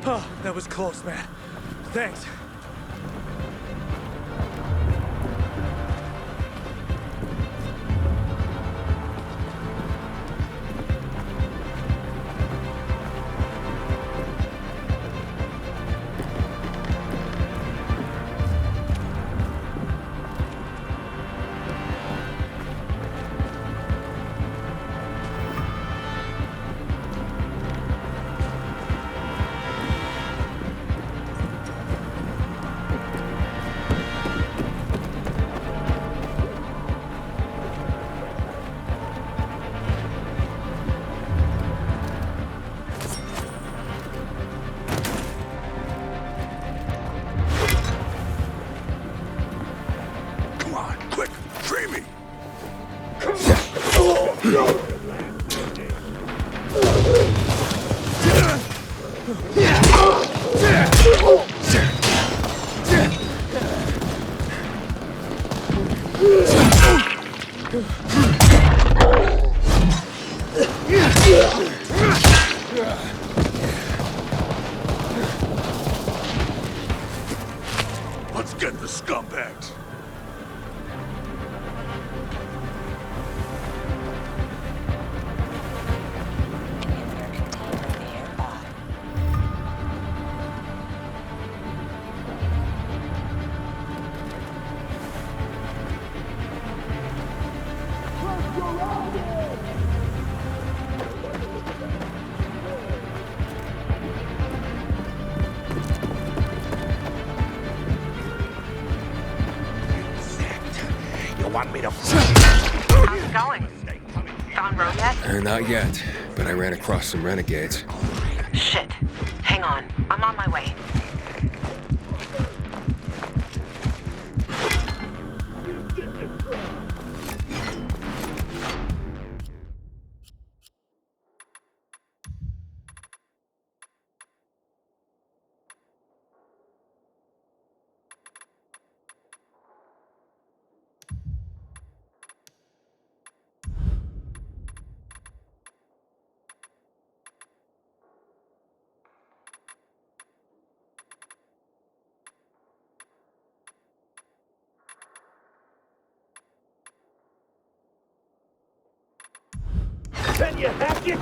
Oh, that was close, man. Thanks. Let's get the scumbags! Want me to... How's it going? Found road yet? Not yet, but I ran across some renegades. Shit. Hang on. I'm on my way. Can you hack it?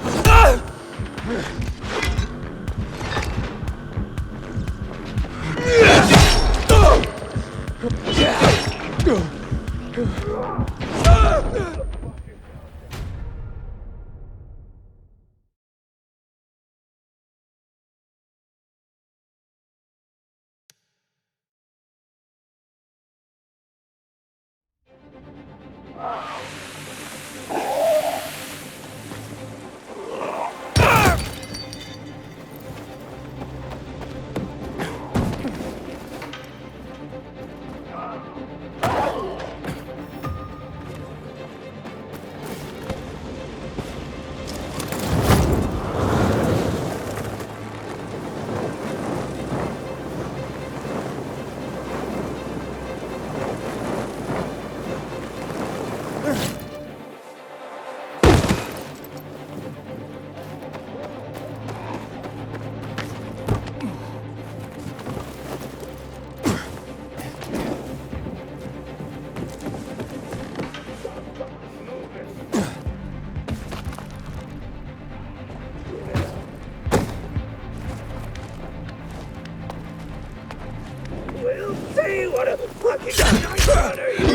Fucking nice runner, you.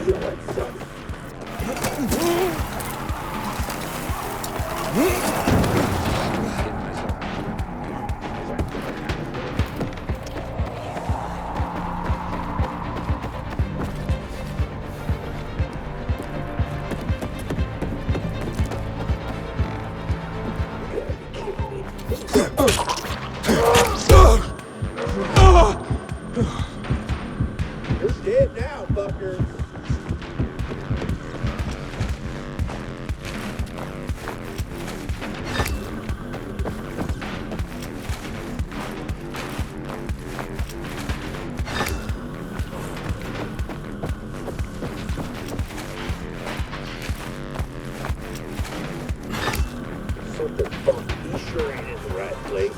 You want some? You're dead now, fucker. What the fuck? You sure ain't in the right place.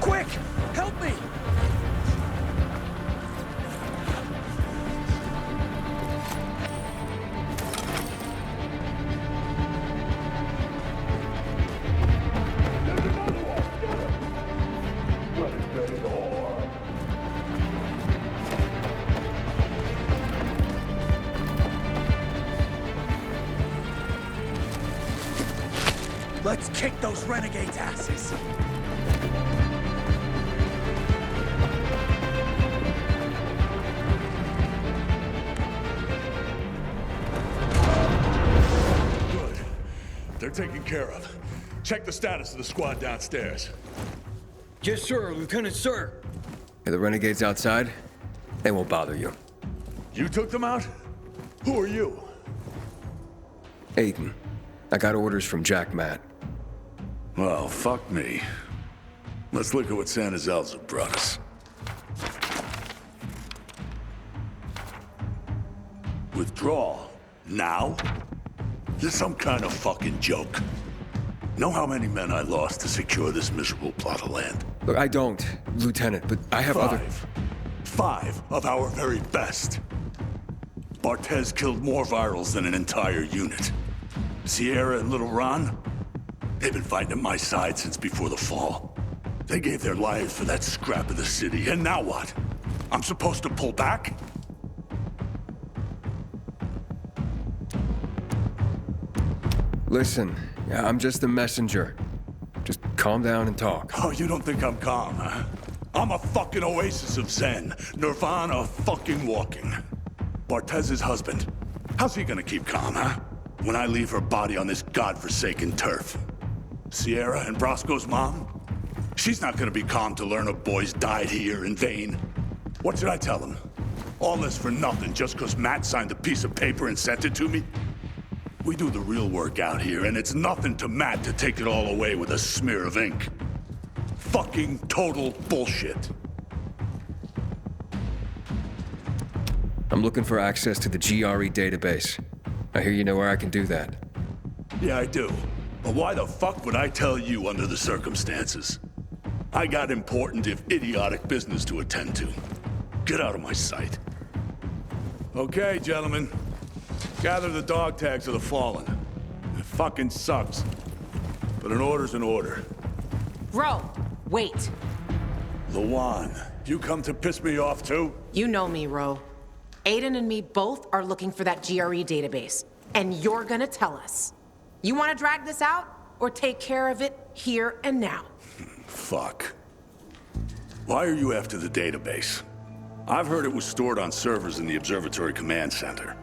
Quick! Help me! Let's kick those renegades' asses! Good. They're taken care of. Check the status of the squad downstairs. Yes, sir, Lieutenant, sir. Are the renegades outside? They won't bother you. You took them out? Who are you? Aiden, I got orders from Jack Matt. Well, fuck me. Let's look at what Santa Zelza brought us. Withdrawal? Now? This some kind of fucking joke. Know how many men I lost to secure this miserable plot of land? Look, I don't, Lieutenant, but I have other... Five of our very best. Bartez killed more virals than an entire unit. Sierra and Little Ron? They've been fighting at my side since before the fall. They gave their lives for that scrap of the city, and now what? I'm supposed to pull back? Listen, I'm just the messenger. Just calm down and talk. Oh, you don't think I'm calm, huh? I'm a fucking oasis of zen. Nirvana fucking walking. Bartez's husband. How's he gonna keep calm, huh? When I leave her body on this godforsaken turf. Sierra and Brosco's mom? She's not gonna be calm to learn her boys died here in vain. What should I tell them? All this for nothing just because Matt signed a piece of paper and sent it to me? We do the real work out here, and it's nothing to Matt to take it all away with a smear of ink. Fucking total bullshit. I'm looking for access to the GRE database. I hear you know where I can do that. Yeah, I do. But why the fuck would I tell you under the circumstances? I got important, if idiotic, business to attend to. Get out of my sight. Okay, gentlemen. Gather the dog tags of the fallen. It fucking sucks. But an order's an order. Ro, wait. Lawan, you come to piss me off too? You know me, Ro. Aiden and me both are looking for that GRE database. And you're gonna tell us. You wanna drag this out? Or take care of it here and now? Fuck. Why are you after the database? I've heard it was stored on servers in the Observatory Command Center.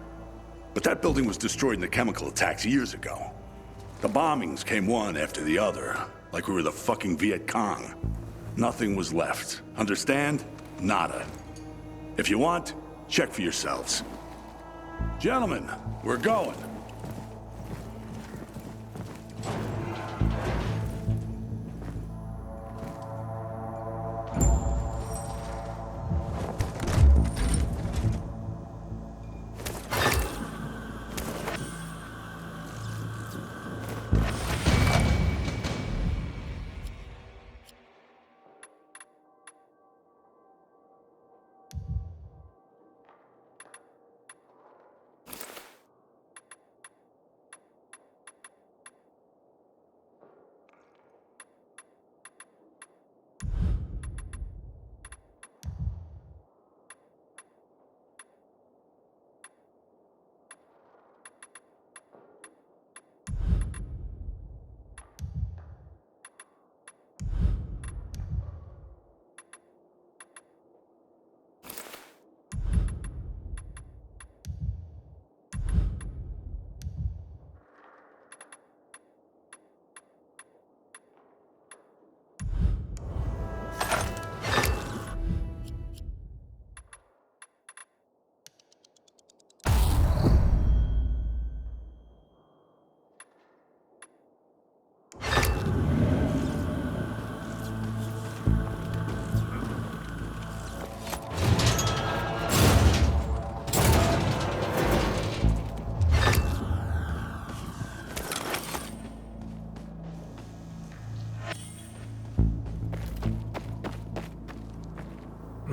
But that building was destroyed in the chemical attacks years ago. The bombings came one after the other, like we were the fucking Viet Cong. Nothing was left. Understand? Nada. If you want, check for yourselves. Gentlemen, we're going.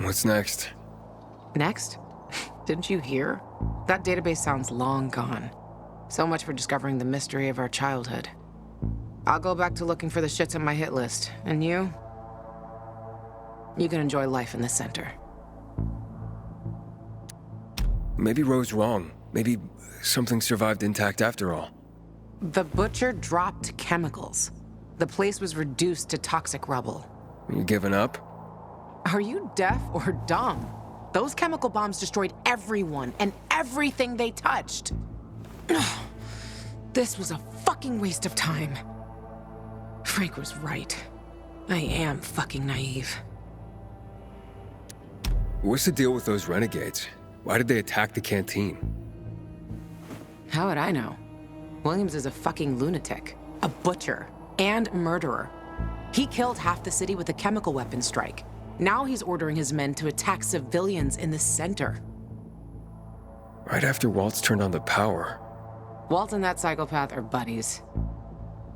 What's next? Next? Didn't you hear? That database sounds long gone. So much for discovering the mystery of our childhood. I'll go back to looking for the shits on my hit list. And you? You can enjoy life in the center. Maybe Ro's wrong. Maybe something survived intact after all. The Butcher dropped chemicals. The place was reduced to toxic rubble. You giving up? Are you deaf or dumb? Those chemical bombs destroyed everyone and everything they touched. This was a fucking waste of time. Frank was right. I am fucking naive. What's the deal with those renegades? Why did they attack the canteen? How would I know? Williams is a fucking lunatic, a butcher, and murderer. He killed half the city with a chemical weapons strike. Now he's ordering his men to attack civilians in the center. Right after Waltz turned on the power. Walt and that psychopath are buddies.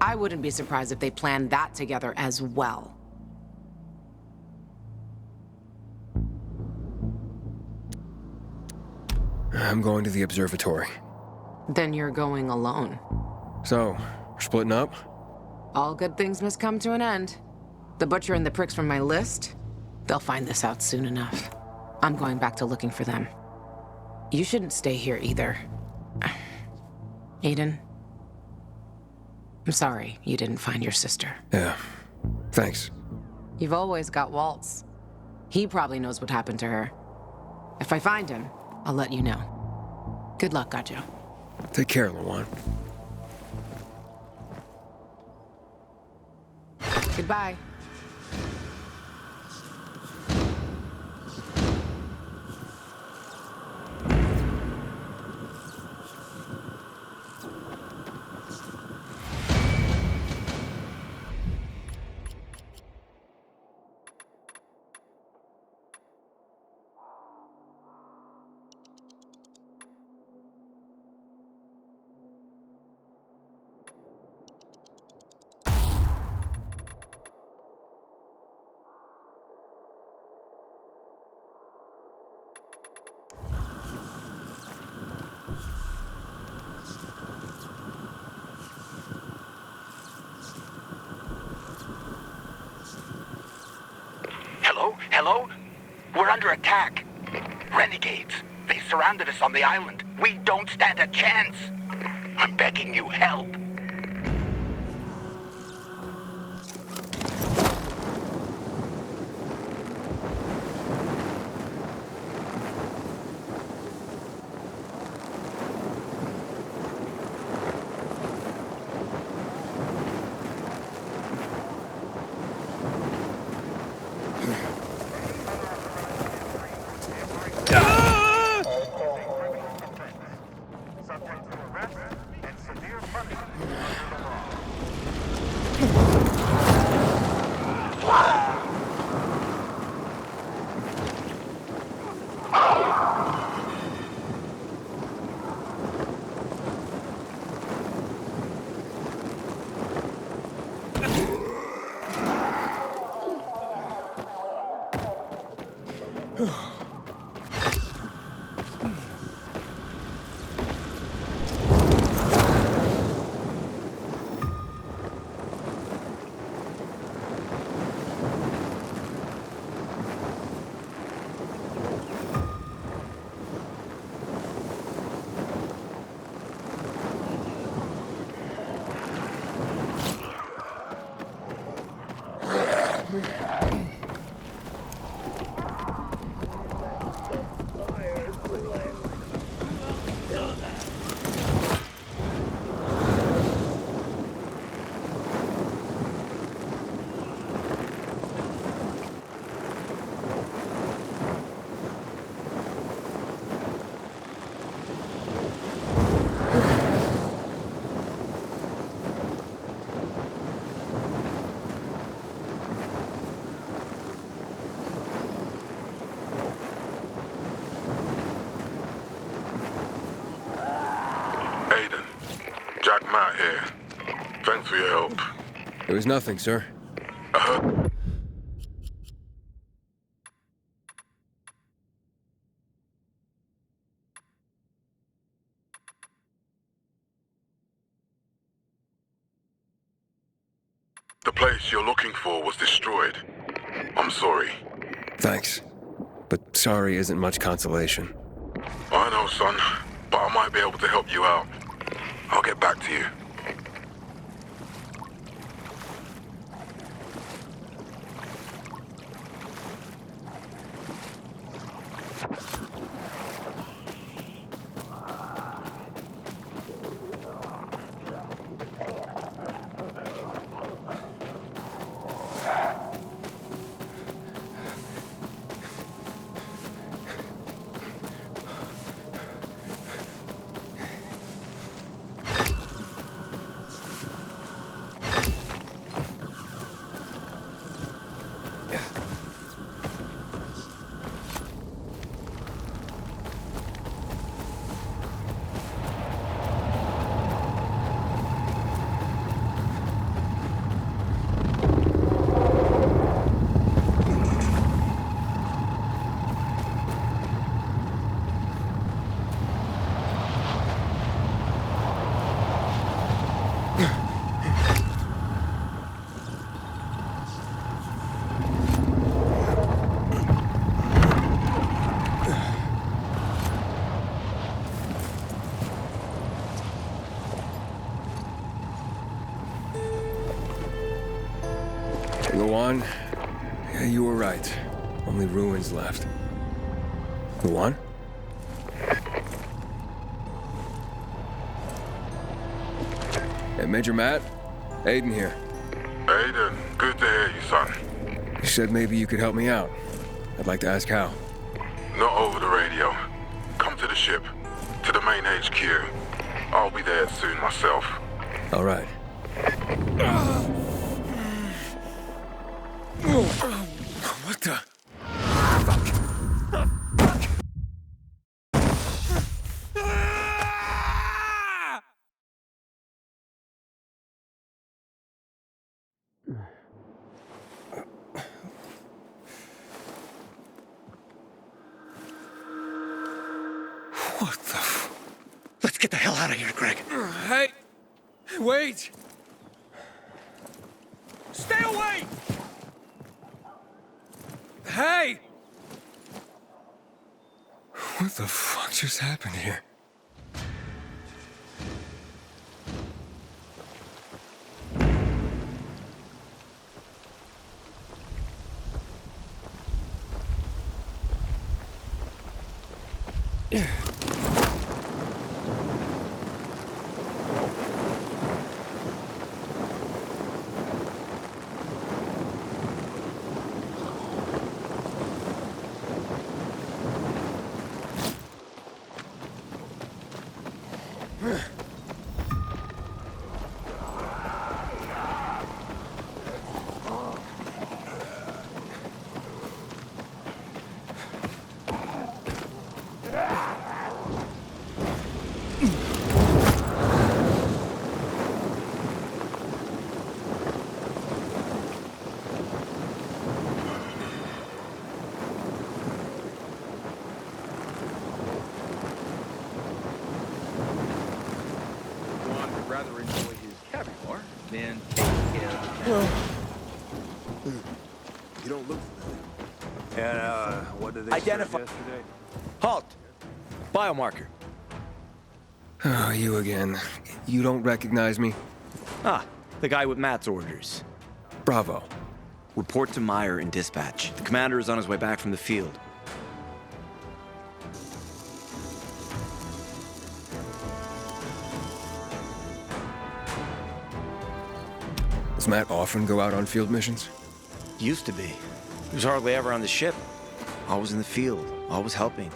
I wouldn't be surprised if they planned that together as well. I'm going to the observatory. Then you're going alone. So, we're splitting up? All good things must come to an end. The Butcher and the pricks from my list, they'll find this out soon enough. I'm going back to looking for them. You shouldn't stay here either. Aiden, I'm sorry you didn't find your sister. Yeah. Thanks. You've always got Waltz. He probably knows what happened to her. If I find him, I'll let you know. Good luck, Gajo. Take care, Lawan. Goodbye. Hello? We're under attack. Renegades. They surrounded us on the island. We don't stand a chance. I'm begging you, help. Aiden, Jack Matt here. Thanks for your help. It was nothing, sir. The place you're looking for was destroyed. I'm sorry. Thanks. But sorry isn't much consolation. I know, son, but I might be able to help you out. I'll get back to you. Luan? Yeah, you were right. Only ruins left. Luan? Hey, Major Matt? Aiden here. Aiden, good to hear you, son. You said maybe you could help me out. I'd like to ask how. Not over the radio. Come to the ship. To the main HQ. I'll be there soon myself. All right. What the? What the Let's get the hell out of here, Greg. Hey! Wait! Stay away! Hey! What the fuck just happened here? And, what did they Identify- serve yesterday? Halt! Biomarker. Oh, you again. You don't recognize me? Ah, the guy with Matt's orders. Bravo. Report to Meyer in dispatch. The commander is on his way back from the field. Does Matt often go out on field missions? Used to be. He was hardly ever on the ship. Always in the field, always helping.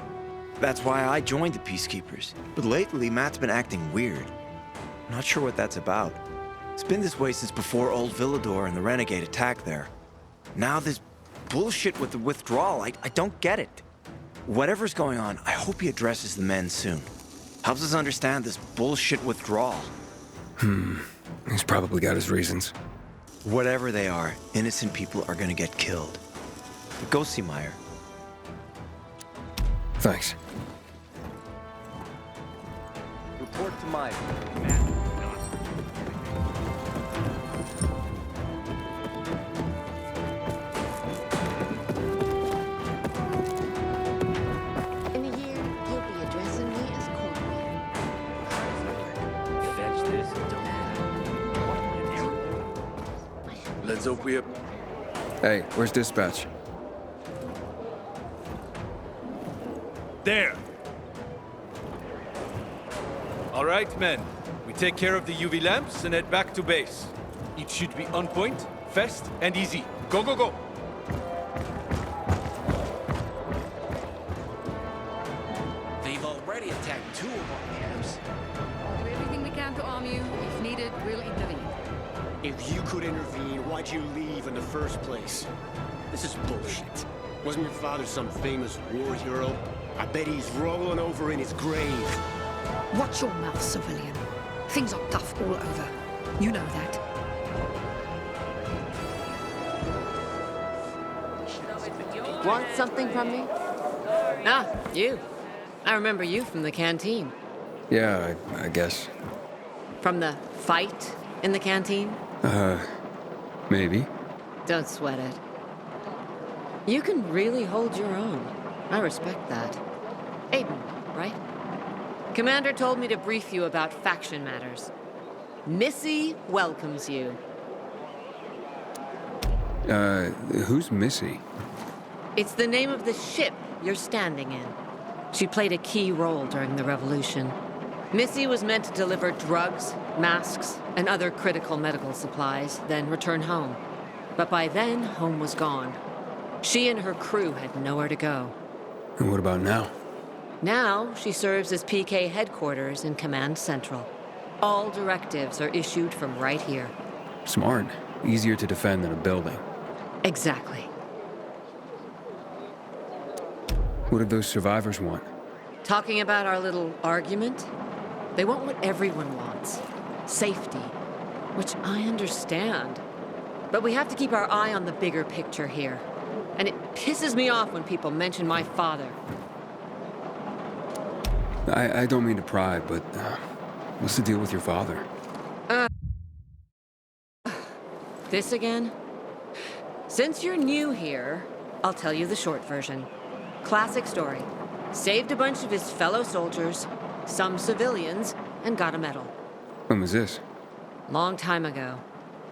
That's why I joined the Peacekeepers. But lately, Matt's been acting weird. I'm not sure what that's about. It's been this way since before Old Villador and the Renegade attack there. Now this bullshit with the withdrawal, I don't get it. Whatever's going on, I hope he addresses the men soon. Helps us understand this bullshit withdrawal. He's probably got his reasons. Whatever they are, innocent people are gonna get killed. But go see Meyer. Thanks. Report to Meyer. In a year, you'll be addressing me as Corporal. Fetch this. Let's hope we have... Hey, where's dispatch? There! All right, men. We take care of the UV lamps and head back to base. It should be on point, fast, and easy. Go, go, go! They've already attacked 2 of our camps. We'll do everything we can to arm you. If needed, we'll intervene. If you could intervene, why'd you leave in the first place? This is bullshit. Wasn't your father some famous war hero? I bet he's rolling over in his grave. Watch your mouth, civilian. Things are tough all over. You know that. Want something from me? Ah, you. I remember you from the canteen. Yeah, I guess. From the fight in the canteen? Maybe. Don't sweat it. You can really hold your own. I respect that. Aiden, right? Commander told me to brief you about faction matters. Missy welcomes you. Who's Missy? It's the name of the ship you're standing in. She played a key role during the revolution. Missy was meant to deliver drugs, masks, and other critical medical supplies, then return home. But by then, home was gone. She and her crew had nowhere to go. And what about now? Now, she serves as PK headquarters in Command Central. All directives are issued from right here. Smart. Easier to defend than a building. Exactly. What did those survivors want? Talking about our little argument? They want what everyone wants. Safety. Which I understand. But we have to keep our eye on the bigger picture here. And it pisses me off when people mention my father. I don't mean to pry, but what's the deal with your father? This again? Since you're new here, I'll tell you the short version. Classic story. Saved a bunch of his fellow soldiers, some civilians, and got a medal. When was this? Long time ago.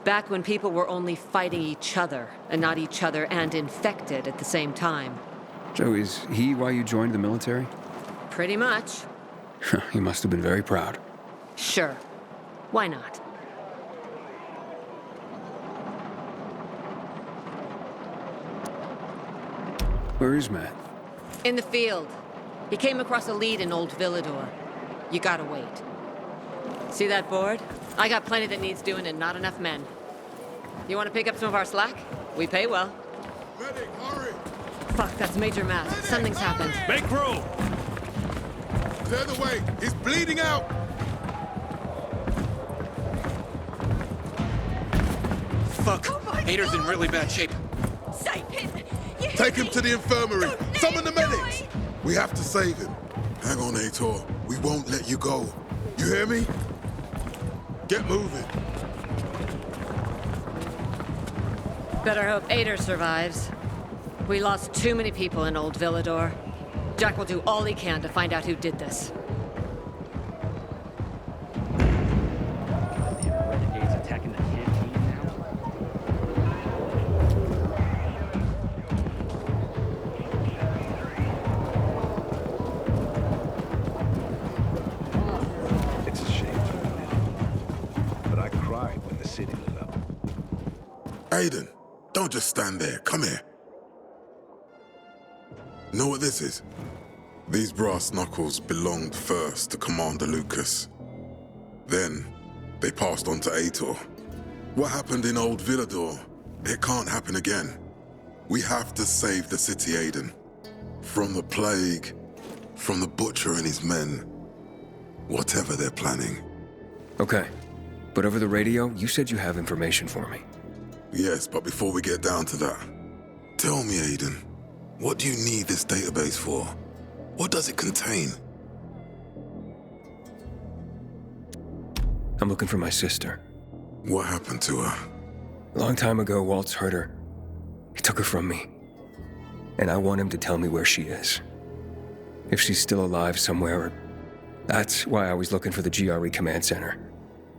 Back when people were only fighting each other, and not each other and infected at the same time. Joe, is he why you joined the military? Pretty much. He must have been very proud. Sure. Why not? Where is Matt? In the field. He came across a lead in Old Villador. You gotta wait. See that board? I got plenty that needs doing and not enough men. You wanna pick up some of our slack? We pay well. Medic, hurry! Fuck, that's Major Matt. Something's happened. Make room! Clear the way! He's bleeding out! Fuck! Ader's in really bad shape. Take him to the infirmary! Summon the medics! We have to save him. Hang on, Aitor. We won't let you go. You hear me? Get moving. Better hope Ader survives. We lost too many people in Old Villador. Jack will do all he can to find out who did this. Renegades attacking the canteen now. It's a shame, but I cried when the city lit up. Aiden, don't just stand there. Come here. Know what this is? These brass knuckles belonged first to Commander Lucas. Then, they passed on to Aitor. What happened in Old Villador, it can't happen again. We have to save the city, Aiden. From the plague, from the Butcher and his men. Whatever they're planning. Okay. But over the radio, you said you have information for me. Yes, but before we get down to that, tell me, Aiden, what do you need this database for? What does it contain? I'm looking for my sister. What happened to her? A long time ago, Waltz hurt her. He took her from me. And I want him to tell me where she is. If she's still alive somewhere. That's why I was looking for the GRE command center.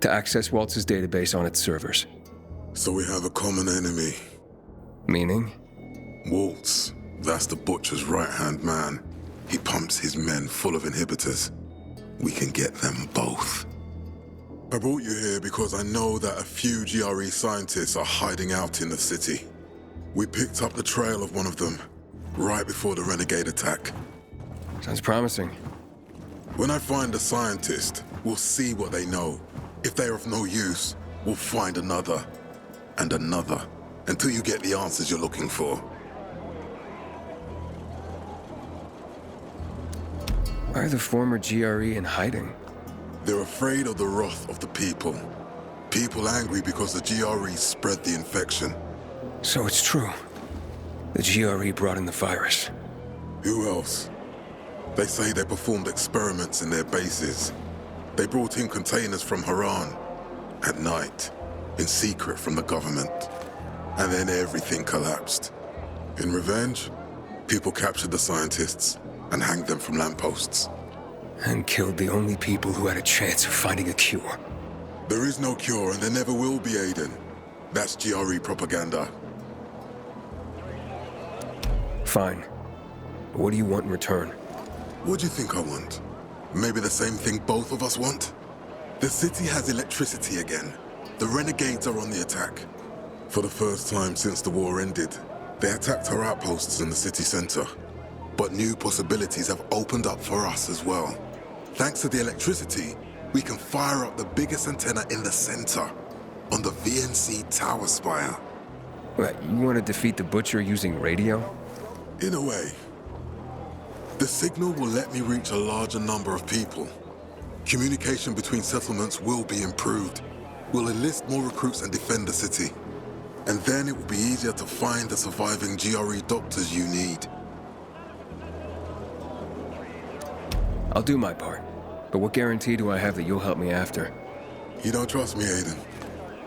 To access Waltz's database on its servers. So we have a common enemy. Meaning? Waltz. That's the Butcher's right-hand man. He pumps his men full of inhibitors. We can get them both. I brought you here because I know that a few GRE scientists are hiding out in the city. We picked up the trail of one of them right before the Renegade attack. Sounds promising. When I find a scientist, we'll see what they know. If they're of no use, we'll find another and another until you get the answers you're looking for. Why are the former GRE in hiding? They're afraid of the wrath of the people. People angry because the GRE spread the infection. So it's true. The GRE brought in the virus. Who else? They say they performed experiments in their bases. They brought in containers from Haran at night, in secret from the government. And then everything collapsed. In revenge, people captured the scientists and hanged them from lampposts. And killed the only people who had a chance of finding a cure. There is no cure and there never will be, Aiden. That's GRE propaganda. Fine. What do you want in return? What do you think I want? Maybe the same thing both of us want? The city has electricity again. The Renegades are on the attack. For the first time since the war ended, they attacked our outposts in the city center. But new possibilities have opened up for us as well. Thanks to the electricity, we can fire up the biggest antenna in the center, on the VNC tower spire. What, you want to defeat the Butcher using radio? In a way. The signal will let me reach a larger number of people. Communication between settlements will be improved. We'll enlist more recruits and defend the city. And then it will be easier to find the surviving GRE doctors you need. I'll do my part. But what guarantee do I have that you'll help me after? You don't trust me, Aiden?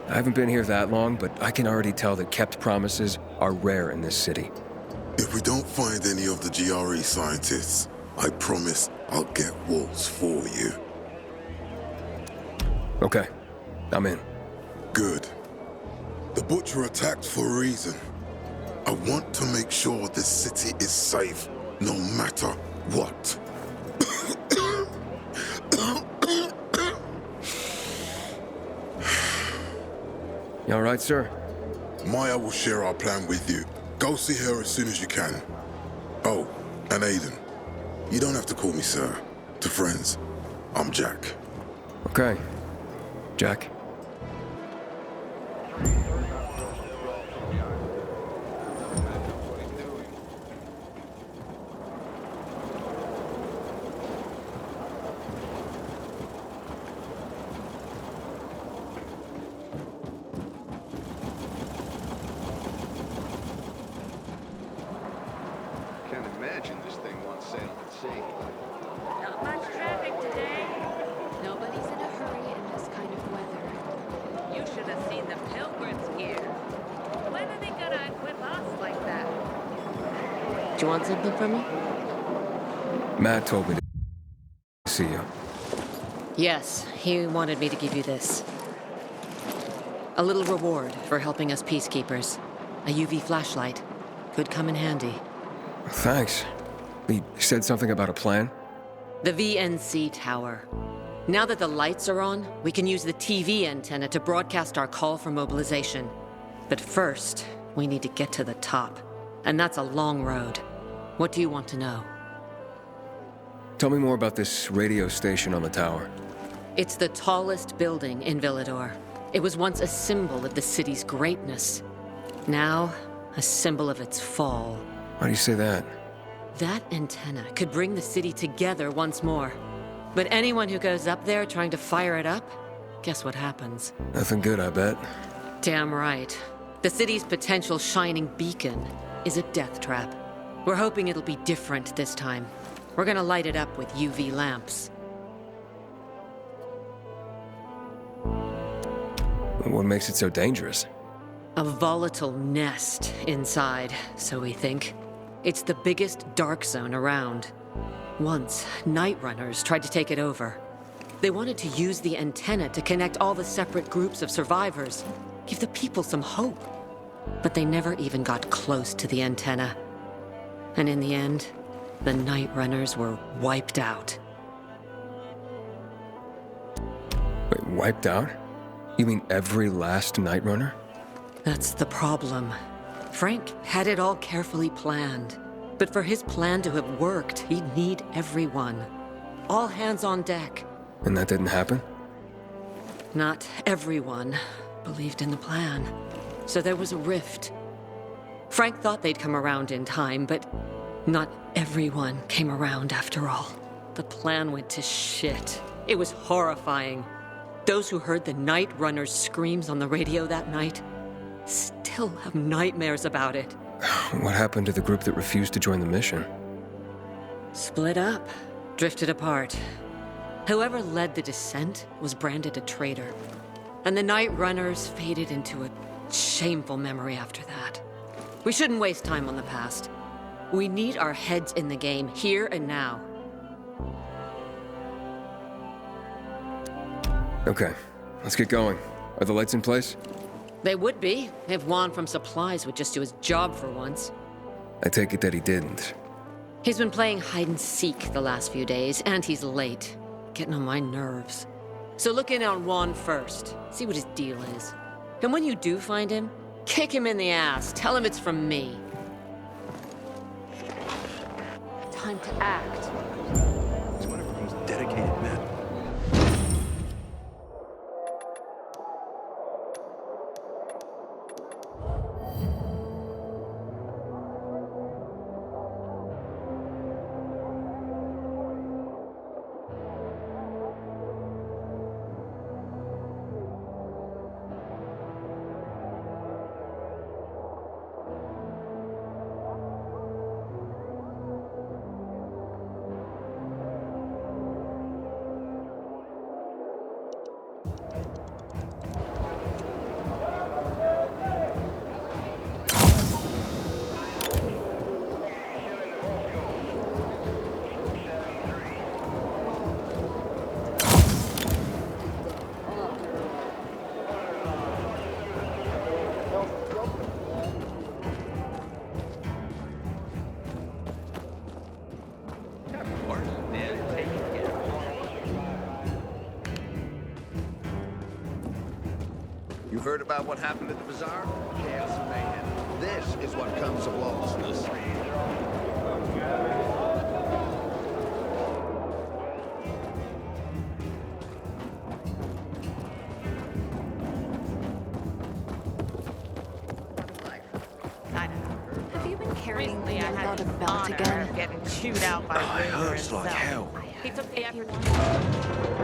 I haven't been here that long, but I can already tell that kept promises are rare in this city. If we don't find any of the GRE scientists, I promise I'll get Waltz for you. Okay, I'm in. Good. The Butcher attacked for a reason. I want to make sure this city is safe, no matter what. You all right, sir? Maya will share our plan with you. Go see her as soon as you can. Oh, and Aiden, you don't have to call me sir. To friends, I'm Jack. Okay. Jack. Can't imagine this thing wants sailing at sea. Not much traffic today. Nobody's in a hurry in this kind of weather. You should have seen the pilgrims here. When are they gonna equip us like that? Do you want something from me? Matt told me to see you. Yes, he wanted me to give you this. A little reward for helping us peacekeepers. A UV flashlight. Could come in handy. Thanks. He said something about a plan? The VNC tower. Now that the lights are on, we can use the TV antenna to broadcast our call for mobilization. But first, we need to get to the top. And that's a long road. What do you want to know? Tell me more about this radio station on the tower. It's the tallest building in Villador. It was once a symbol of the city's greatness. Now, a symbol of its fall. Why do you say that? That antenna could bring the city together once more. But anyone who goes up there trying to fire it up, guess what happens? Nothing good, I bet. Damn right. The city's potential shining beacon is a death trap. We're hoping it'll be different this time. We're gonna light it up with UV lamps. What makes it so dangerous? A volatile nest inside, so we think. It's the biggest dark zone around. Once, Night Runners tried to take it over. They wanted to use the antenna to connect all the separate groups of survivors, give the people some hope. But they never even got close to the antenna. And in the end, the Night Runners were wiped out. Wait, wiped out? You mean every last Night Runner? That's the problem. Frank had it all carefully planned. But for his plan to have worked, he'd need everyone. All hands on deck. And that didn't happen? Not everyone believed in the plan. So there was a rift. Frank thought they'd come around in time, but not everyone came around after all. The plan went to shit. It was horrifying. Those who heard the Night Runners' screams on the radio that night still have nightmares about it. What happened to the group that refused to join the mission? Split up, drifted apart. Whoever led the descent was branded a traitor. And the Night Runners faded into a shameful memory after that. We shouldn't waste time on the past. We need our heads in the game, here and now. Okay, let's get going. Are the lights in place? They would be, if Juan from Supplies would just do his job for once. I take it that he didn't. He's been playing hide and seek the last few days, and he's late. Getting on my nerves. So look in on Juan first. See what his deal is. And when you do find him, kick him in the ass. Tell him it's from me. Time to act. He's one of our most dedicated men. You heard about what happened at the bazaar? Chaos and mayhem. This is what comes of lawlessness. Have you been carrying Recently, I had the the belt honor again? of getting chewed out by Oh, it Ranger hurts like himself. hell. He took the effort.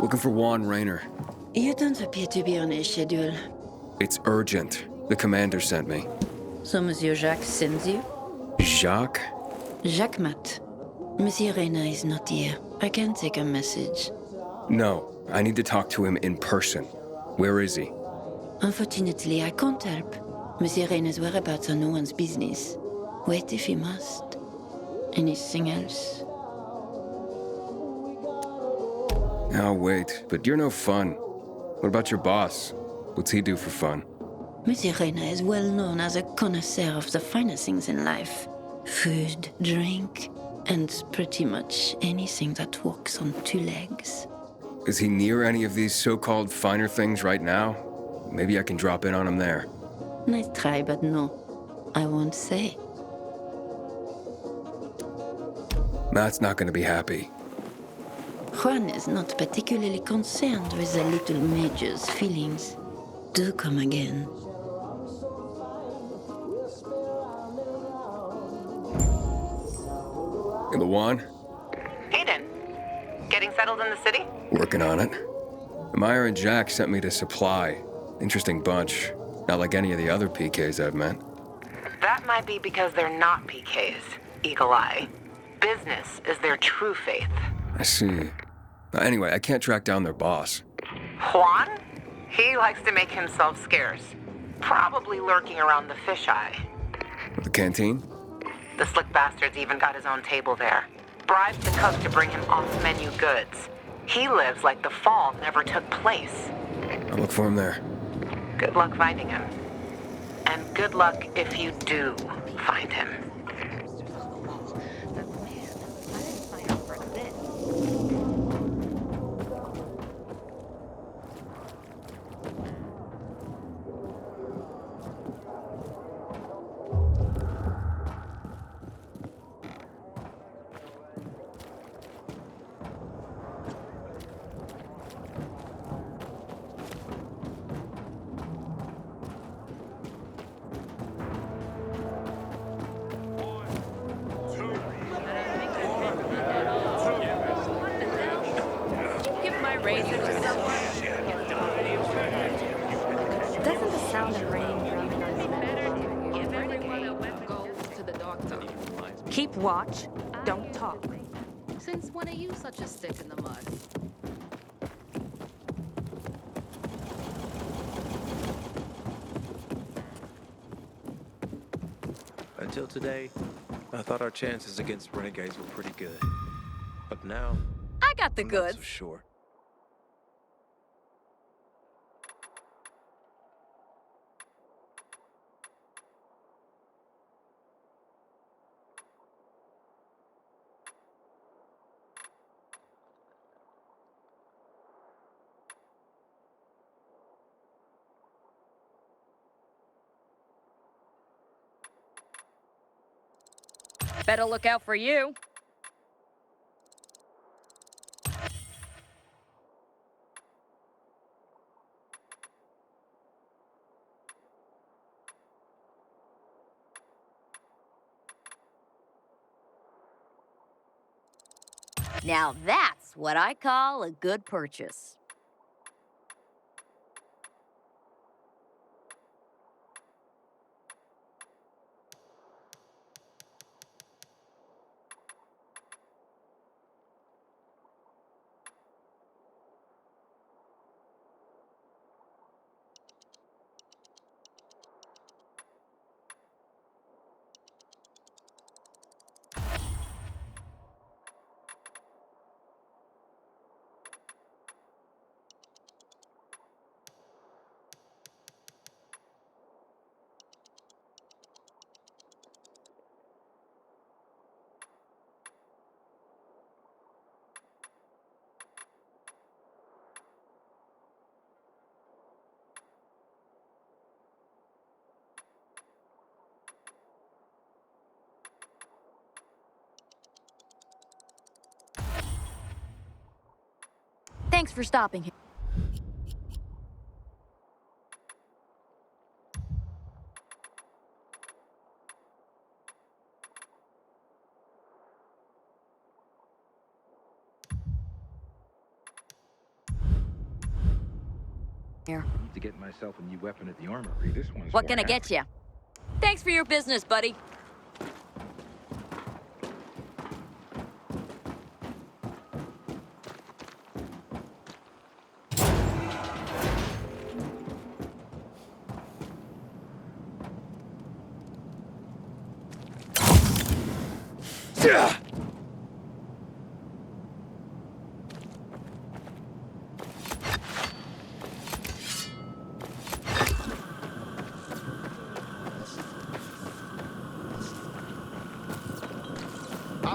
Looking for Juan Raynor. You don't appear to be on his schedule. It's urgent. The commander sent me. So Monsieur Jacques sends you? Jacques? Jacques Mat. Monsieur Reyna is not here. I can take a message. No, I need to talk to him in person. Where is he? Unfortunately, I can't help. Monsieur Reina's whereabouts are no one's business. Wait if he must. Anything else? I'll wait, but you're no fun. What about your boss? What's he do for fun? Monsieur Reina is well known as a connoisseur of the finer things in life. Food, drink, and pretty much anything that walks on two legs. Is he near any of these so-called finer things right now? Maybe I can drop in on him there. Nice try, but no. I won't say. Matt's not gonna be happy. Juan is not particularly concerned with the little major's feelings. Do come again. Lawan? Hayden, getting settled in the city? Working on it. Meyer and Jack sent me to Supply. Interesting bunch. Not like any of the other PKs I've met. That might be because they're not PKs, Eagle Eye. Business is their true faith. I see. Anyway, I can't track down their boss. Juan? He likes to make himself scarce. Probably lurking around the fisheye. The canteen? The slick bastard's even got his own table there. Bribed the cook to bring him off-menu goods. He lives like the fall never took place. I'll look for him there. Good luck finding him. And good luck if you do find him. Doesn't the sound of rain drumming on Keep watch. Don't talk. Since when are you such a stick in the mud? Until today, I thought our chances against renegades were pretty good. But now, I got the I'm goods. not so sure. Better look out for you. Now that's what I call a good purchase. Thanks for stopping here. I need to get myself a new weapon at the armory. This one's What can I get you? Thanks for your business, buddy. I'm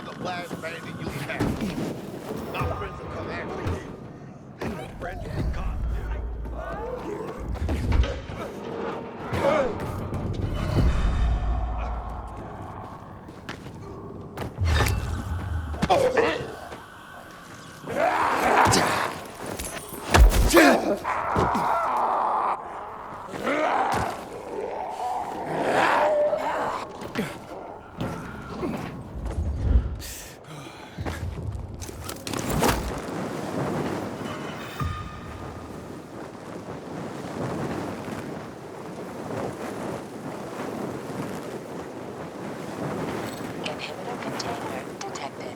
the last bandit you have. My friends will come after you. And your friends will be caught. Inhibitor container detected.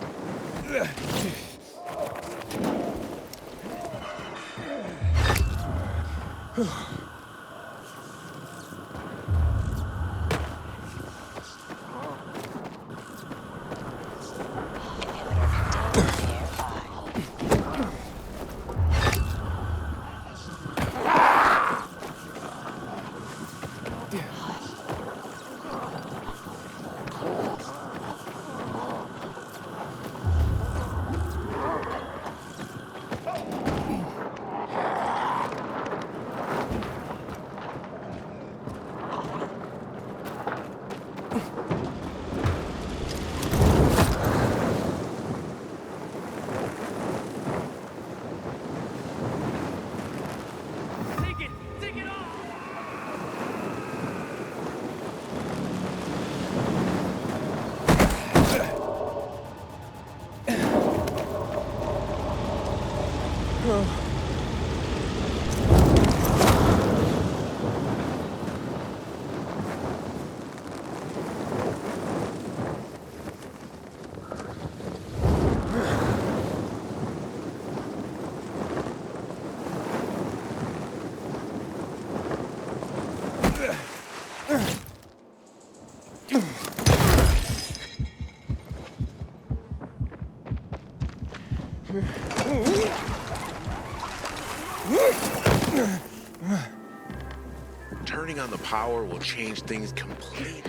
Turning on the power will change things completely.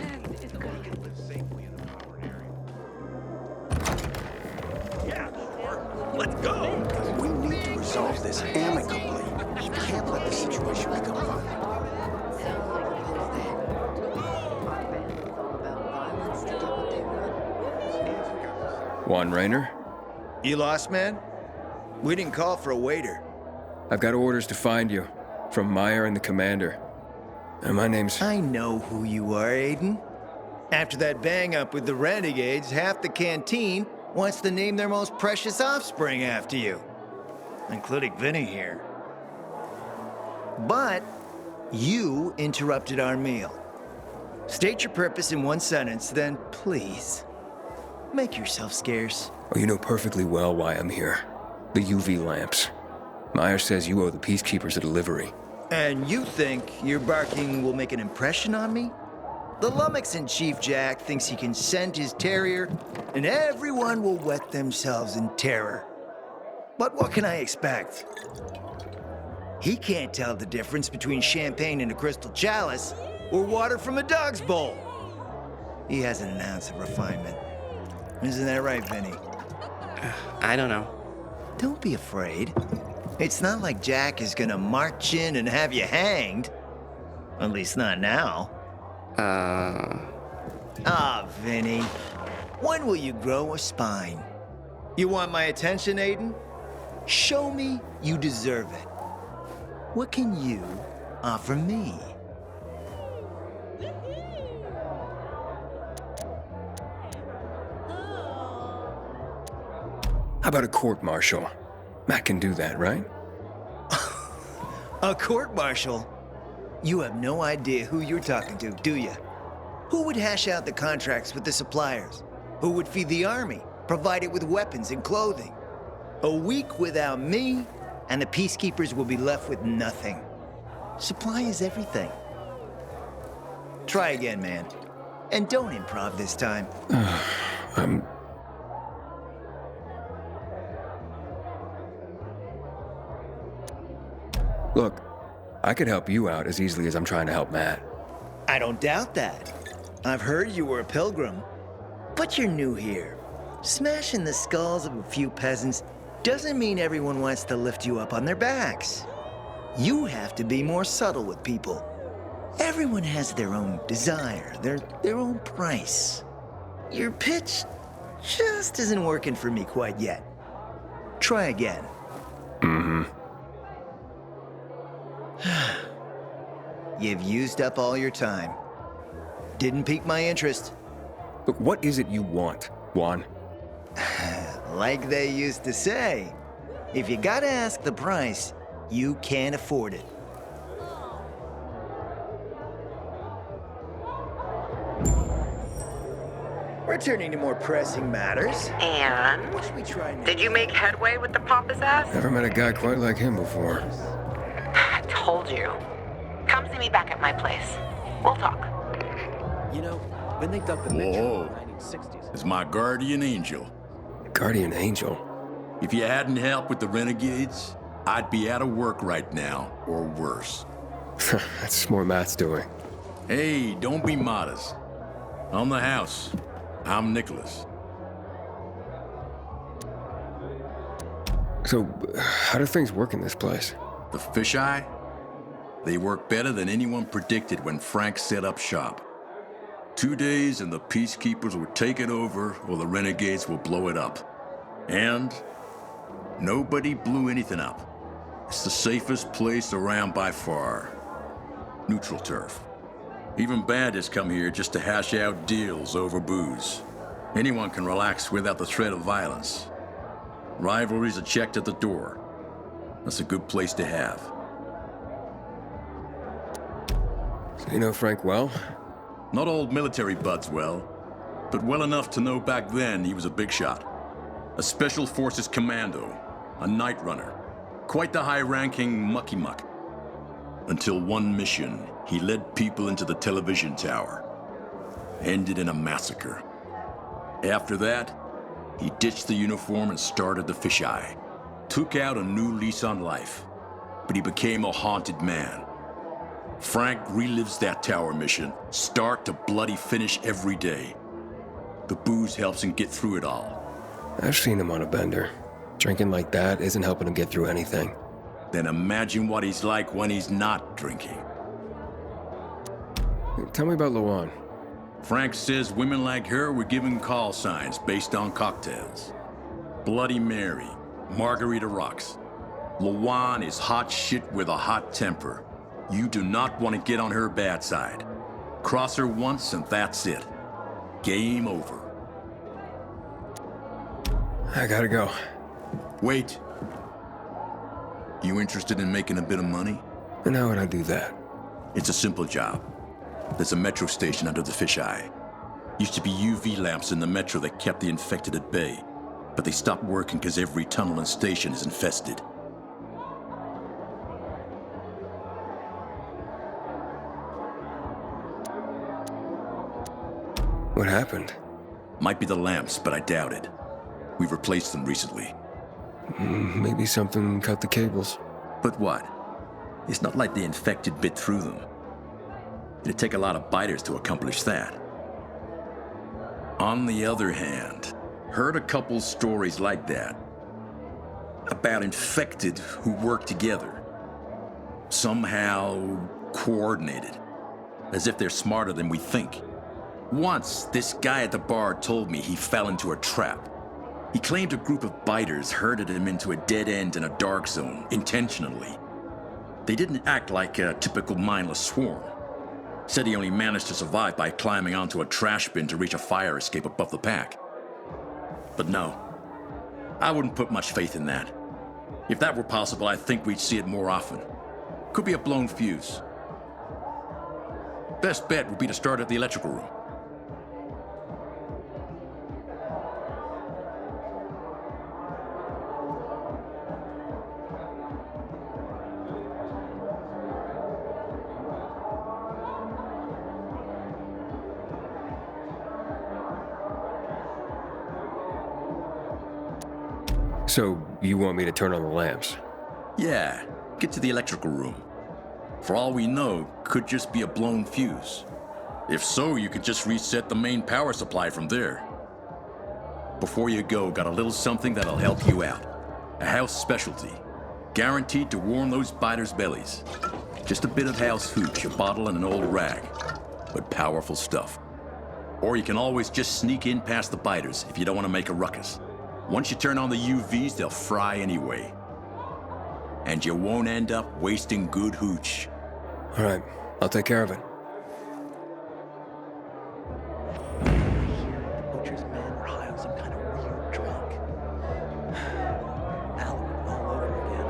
Let's go! We need to resolve this amicably. We can't let the situation become violent. Juan Raynor? You lost, man? We didn't call for a waiter. I've got orders to find you. From Meyer and the commander. And my name's... I know who you are, Aiden. After that bang-up with the Renegades, half the canteen wants to name their most precious offspring after you. Including Vinny here. But you interrupted our meal. State your purpose in one sentence, then please, make yourself scarce. Oh, you know perfectly well why I'm here. The UV lamps. Meyer says you owe the Peacekeepers a delivery. And you think your barking will make an impression on me? The Lummox-in-Chief Jack thinks he can send his terrier, and everyone will wet themselves in terror. But what can I expect? He can't tell the difference between champagne in a crystal chalice or water from a dog's bowl. He hasn't an ounce of refinement. Isn't that right, Vinny? I don't know. Don't be afraid. It's not like Jack is gonna march in and have you hanged. At least not now. Vinny. When will you grow a spine? You want my attention, Aiden? Show me you deserve it. What can you offer me? How about a court-martial? Matt can do that, right? A court-martial? You have no idea who you're talking to, do you? Who would hash out the contracts with the suppliers? Who would feed the army, provide it with weapons and clothing? A week without me, and the Peacekeepers will be left with nothing. Supply is everything. Try again, man. And don't improv this time. Look, I could help you out as easily as I'm trying to help Matt. I don't doubt that. I've heard you were a pilgrim. But you're new here. Smashing the skulls of a few peasants doesn't mean everyone wants to lift you up on their backs. You have to be more subtle with people. Everyone has their own desire, their own price. Your pitch just isn't working for me quite yet. Try again. Mm-hmm. You've used up all your time. Didn't pique my interest. Look, what is it you want, Juan? Like they used to say, if you gotta ask the price, you can't afford it. Returning to more pressing matters. And? What should we try now? Did you make headway with the pompous ass? Never met a guy quite like him before. I told you. Come see me back at my place. We'll talk. You know, when they dug the metro in the 1960s... It's my guardian angel. Guardian angel? If you hadn't helped with the renegades, I'd be out of work right now, or worse. That's more Matt's doing. Hey, don't be modest. On the house. I'm Nicholas. So, how do things work in this place? The fisheye? They work better than anyone predicted when Frank set up shop. 2 days and the peacekeepers will take it over, or the renegades will blow it up. And nobody blew anything up. It's the safest place around by far. Neutral turf. Even bandits come here just to hash out deals over booze. Anyone can relax without the threat of violence. Rivalries are checked at the door. That's a good place to have. So you know Frank well? Not old military buds well, but well enough to know back then he was a big shot. A Special Forces commando, a night runner, quite the high-ranking mucky-muck. Until one mission, he led people into the television tower. Ended in a massacre. After that, he ditched the uniform and started the fisheye. Took out a new lease on life, but he became a haunted man. Frank relives that tower mission, start to bloody finish every day. The booze helps him get through it all. I've seen him on a bender. Drinking like that isn't helping him get through anything. Then imagine what he's like when he's not drinking. Tell me about Luan. Frank says women like her were given call signs based on cocktails. Bloody Mary, Margarita Rocks. Luan is hot shit with a hot temper. You do not want to get on her bad side. Cross her once and that's it. Game over. I gotta go. Wait. You interested in making a bit of money? And how would I do that? It's a simple job. There's a metro station under the fisheye. Used to be UV lamps in the metro that kept the infected at bay, but they stopped working because every tunnel and station is infested. What happened? Might be the lamps, but I doubt it. We've replaced them recently. Maybe something cut the cables. But what? It's not like the infected bit through them. It'd take a lot of biters to accomplish that. On the other hand, heard a couple stories like that. About infected who work together. Somehow coordinated. As if they're smarter than we think. Once, this guy at the bar told me he fell into a trap. He claimed a group of biters herded him into a dead end in a dark zone, intentionally. They didn't act like a typical mindless swarm. Said he only managed to survive by climbing onto a trash bin to reach a fire escape above the pack. But no, I wouldn't put much faith in that. If that were possible, I think we'd see it more often. Could be a blown fuse. Best bet would be to start at the electrical room. So, you want me to turn on the lamps? Yeah, Get to the electrical room. For all we know, could just be a blown fuse. If so, you could just reset the main power supply from there. Before you go, got a little something that'll help you out. A house specialty. Guaranteed to warm those biters' bellies. Just a bit of house hooch, a bottle, and an old rag. But powerful stuff. Or you can always just sneak in past the biters if you don't want to make a ruckus. Once you turn on the UVs, they'll fry anyway. And you won't end up wasting good hooch. All right, I'll take care of it. Butcher's men were high on some kind of weird drug. Alan all over again.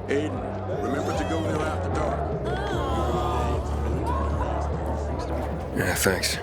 Aiden, remember to go there after dark. Yeah, thanks.